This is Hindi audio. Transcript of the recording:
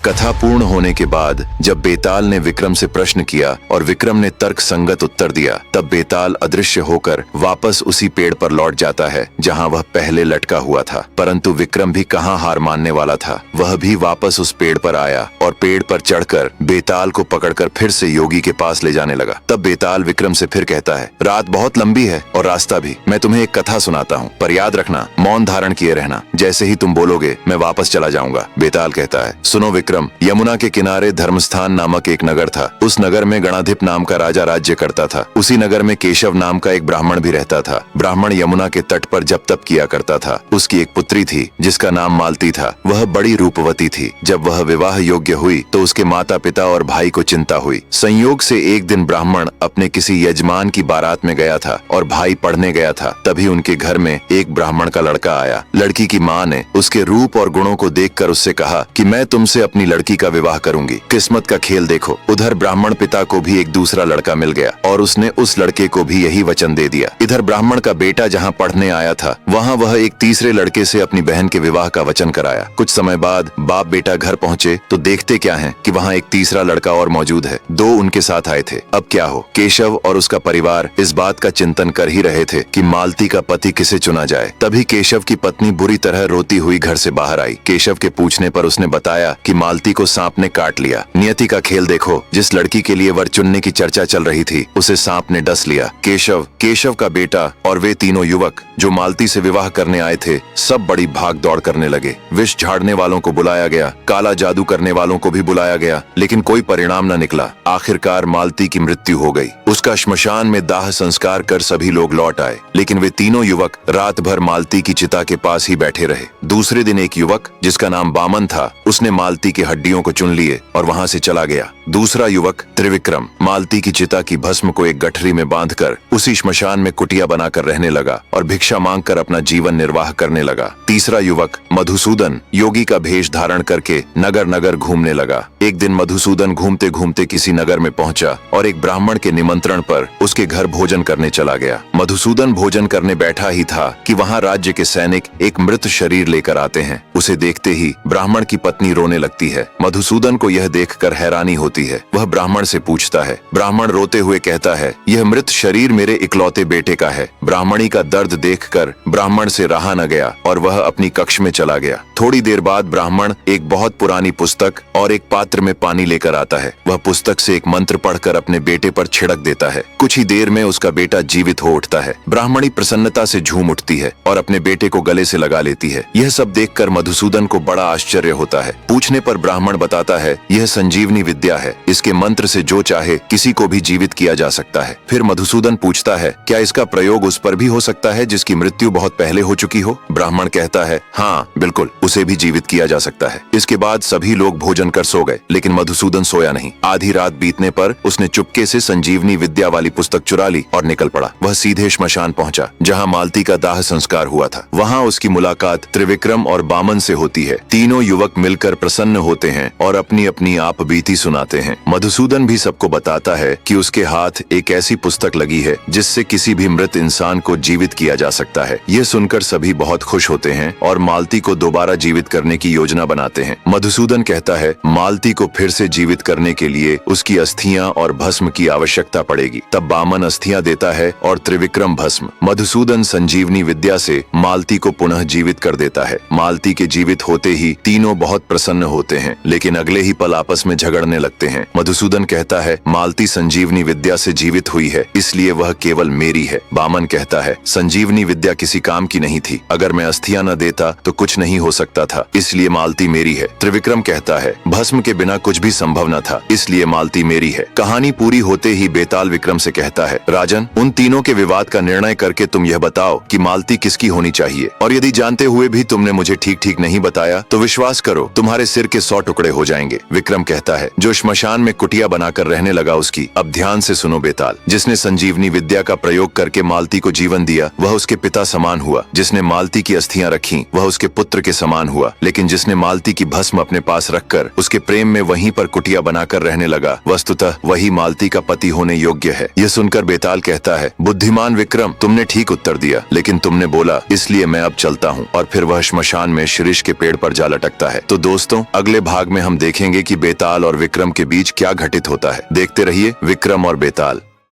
कथा पूर्ण होने के बाद जब बेताल ने विक्रम से प्रश्न किया और विक्रम ने तर्क संगत उत्तर दिया, तब बेताल अदृश्य होकर वापस उसी पेड़ पर लौट जाता है जहां वह पहले लटका हुआ था। परंतु विक्रम भी कहां हार मानने वाला था, वह भी वापस उस पेड़ पर आया और पेड़ पर चढ़कर बेताल को पकड़कर फिर से योगी के पास ले जाने लगा। तब बेताल विक्रम से फिर कहता है, रात बहुत लंबी है और रास्ता भी, मैं तुम्हें एक कथा सुनाता हूँ, पर याद रखना मौन धारण किए रहना, जैसे ही तुम बोलोगे मैं वापस चला जाऊंगा। बेताल कहता है, सुनो विक्रम, यमुना के किनारे धर्मस्थान नामक एक नगर था। उस नगर में गणाधिप नाम का राजा राज्य करता था। उसी नगर में केशव नाम का एक ब्राह्मण भी रहता था। ब्राह्मण यमुना के तट पर जप तप किया करता था। उसकी एक पुत्री थी जिसका नाम मालती था। वह बड़ी रूपवती थी। जब वह विवाह योग्य हुई तो उसके माता पिता और भाई को चिंता हुई। संयोग से एक दिन ब्राह्मण अपने किसी यजमान की बारात में गया था और भाई पढ़ने गया था। तभी उनके घर में एक ब्राह्मण का लड़का आया। लड़की की माँ ने उसके रूप और गुणों को देखकर उससे कहा कि मैं तुमसे अपनी लड़की का विवाह करूंगी। किस्मत का खेल देखो, उधर ब्राह्मण पिता को भी एक दूसरा लड़का मिल गया और उसने उस लड़के को भी यही वचन दे दिया। इधर ब्राह्मण का बेटा जहाँ पढ़ने आया था वहाँ वह एक तीसरे लड़के से अपनी बहन के विवाह का वचन कराया। कुछ समय बाद बाप बेटा घर पहुँचे तो देखते क्या है कि वहाँ एक तीसरा लड़का और मौजूद है। दो उनके साथ आए थे। अब क्या हो? केशव और उसका परिवार इस बात का चिंतन कर ही रहे थे कि मालती का पति किसे चुना जाए। तभी केशव की पत्नी बुरी तरह रोती हुई घर से बाहर आई। केशव के पूछने पर उसने बताया कि मालती को सांप ने काट लिया। नियति का खेल देखो, जिस लड़की के लिए वर चुनने की चर्चा चल रही थी उसे सांप ने डस लिया। केशव का बेटा और वे तीनों युवक जो मालती से विवाह करने आए थे सब बड़ी भाग दौड़ करने लगे। विष झाड़ने वालों को बुलाया गया, काला जादू करने वालों को भी बुलाया गया, लेकिन कोई परिणाम न निकला। आखिरकार मालती की मृत्यु हो गई। उसका श्मशान में दाह संस्कार कर सभी लोग लौट आए, लेकिन वे तीनों युवक रात भर मालती की चिता के पास ही बैठे रहे। दूसरे दिन एक युवक जिसका नाम बामन था उसने मालती की हड्डियों को चुन लिए और वहां से चला गया। दूसरा युवक त्रिविक्रम मालती की चिता की भस्म को एक गठरी में बांधकर उसी श्मशान में कुटिया बनाकर रहने लगा और भिक्षा मांगकर अपना जीवन निर्वाह करने लगा। तीसरा युवक मधुसूदन योगी का भेष धारण करके नगर नगर घूमने लगा। एक दिन मधुसूदन घूमते घूमते किसी नगर में पहुंचा और एक ब्राह्मण के निमंत्रण पर उसके घर भोजन करने चला गया। मधुसूदन भोजन करने बैठा ही था कि वहां राज्य के सैनिक एक मृत शरीर लेकर आते हैं। उसे देखते ही ब्राह्मण की पत्नी रोने लगती है। मधुसूदन को यह देखकर हैरानी होती है। वह ब्राह्मण से पूछता है। ब्राह्मण रोते हुए कहता है, यह मृत शरीर मेरे इकलौते बेटे का है। ब्राह्मणी का दर्द देखकर ब्राह्मण से रहा न गया और वह अपनी कक्ष में चला गया। थोड़ी देर बाद ब्राह्मण एक बहुत पुरानी पुस्तक और एक पात्र में पानी लेकर आता है। वह पुस्तक से एक मंत्र पढ़कर अपने बेटे पर छिड़क देता है। कुछ ही देर में उसका बेटा जीवित हो उठता है। ब्राह्मणी प्रसन्नता से झूम उठती है और अपने बेटे को गले से लगा लेती है। यह सब देखकर मधुसूदन को बड़ा आश्चर्य होता है। पूछने पर ब्राह्मण बताता है, यह संजीवनी विद्या है। इसके मंत्र से जो चाहे किसी को भी जीवित किया जा सकता है। फिर मधुसूदन पूछता है, क्या इसका प्रयोग उस पर भी हो सकता है जिसकी मृत्यु बहुत पहले हो चुकी हो? ब्राह्मण कहता है, हाँ बिल्कुल, उसे भी जीवित किया जा सकता है। इसके बाद सभी लोग भोजन कर सो गए, लेकिन मधुसूदन सोया नहीं। आधी रात बीतने पर उसने चुपके से संजीवनी विद्या वाली पुस्तक चुरा ली और निकल पड़ा। वह सीधे श्मशान पहुंचा जहां मालती का दाह संस्कार हुआ था। वहां उसकी मुलाकात त्रिविक्रम और बामन से होती है। तीनों युवक मिलकर प्रसन्न होते हैं और अपनी अपनी आप बीती सुनाते हैं। मधुसूदन भी सबको बताता है कि उसके हाथ एक ऐसी पुस्तक लगी है जिससे किसी भी मृत इंसान को जीवित किया जा सकता है। यह सुनकर सभी बहुत खुश होते हैं और मालती को दोबारा जीवित करने की योजना बनाते हैं। मधुसूदन कहता है, मालती को फिर से जीवित करने के लिए उसकी अस्थियां और भस्म की आवश्यकता पड़ेगी। तब बामन अस्थियां देता है और त्रिविक्रम भस्म। मधुसूदन संजीवनी विद्या से मालती को पुनः जीवित कर देता है। मालती के जीवित होते ही तीनों बहुत प्रसन्न होते हैं, लेकिन अगले ही पल आपस में झगड़ने लगते हैं। मधुसूदन कहता है, मालती संजीवनी विद्या से जीवित हुई है, इसलिए वह केवल मेरी है। बामन कहता है, संजीवनी विद्या किसी काम की नहीं थी। अगर मैं अस्थियां न देता तो कुछ नहीं हो सकता था, इसलिए मालती मेरी है। त्रिविक्रम कहता है, भस्म के बिना कुछ भी संभव न था, इसलिए मालती मेरी है। कहानी पूरी होते ही बेताल विक्रम से कहता है, राजन, उन तीनों के विवाद का निर्णय करके तुम यह बताओ कि मालती किसकी होनी चाहिए, और यदि जानते हुए भी तुमने मुझे ठीक ठीक नहीं बताया तो विश्वास करो तुम्हारे सिर के 100 टुकड़े हो जाएंगे। विक्रम कहता है, जो श्मशान में कुटिया बनाकर रहने लगा उसकी। अब ध्यान से सुनो बेताल, जिसने संजीवनी विद्या का प्रयोग करके मालती को जीवन दिया वह उसके पिता समान हुआ। जिसने मालती की अस्थियां रखी वह उसके पुत्र के समान हुआ, लेकिन जिसने मालती की भस्म अपने पास रखकर उसके प्रेम में वहीं पर कुटिया बनाकर रहने लगा, वस्तुतः वही मालती का पति होने योग्य है। यह सुनकर बेताल कहता है, बुद्धिमान विक्रम, तुमने ठीक उत्तर दिया, लेकिन तुमने बोला इसलिए मैं अब चलता हूँ। और फिर वह श्मशान में शिरीष के पेड़ पर जा लटकता है। तो दोस्तों, अगले अगले भाग में हम देखेंगे कि बेताल और विक्रम के बीच क्या घटित होता है। देखते रहिए विक्रम और बेताल।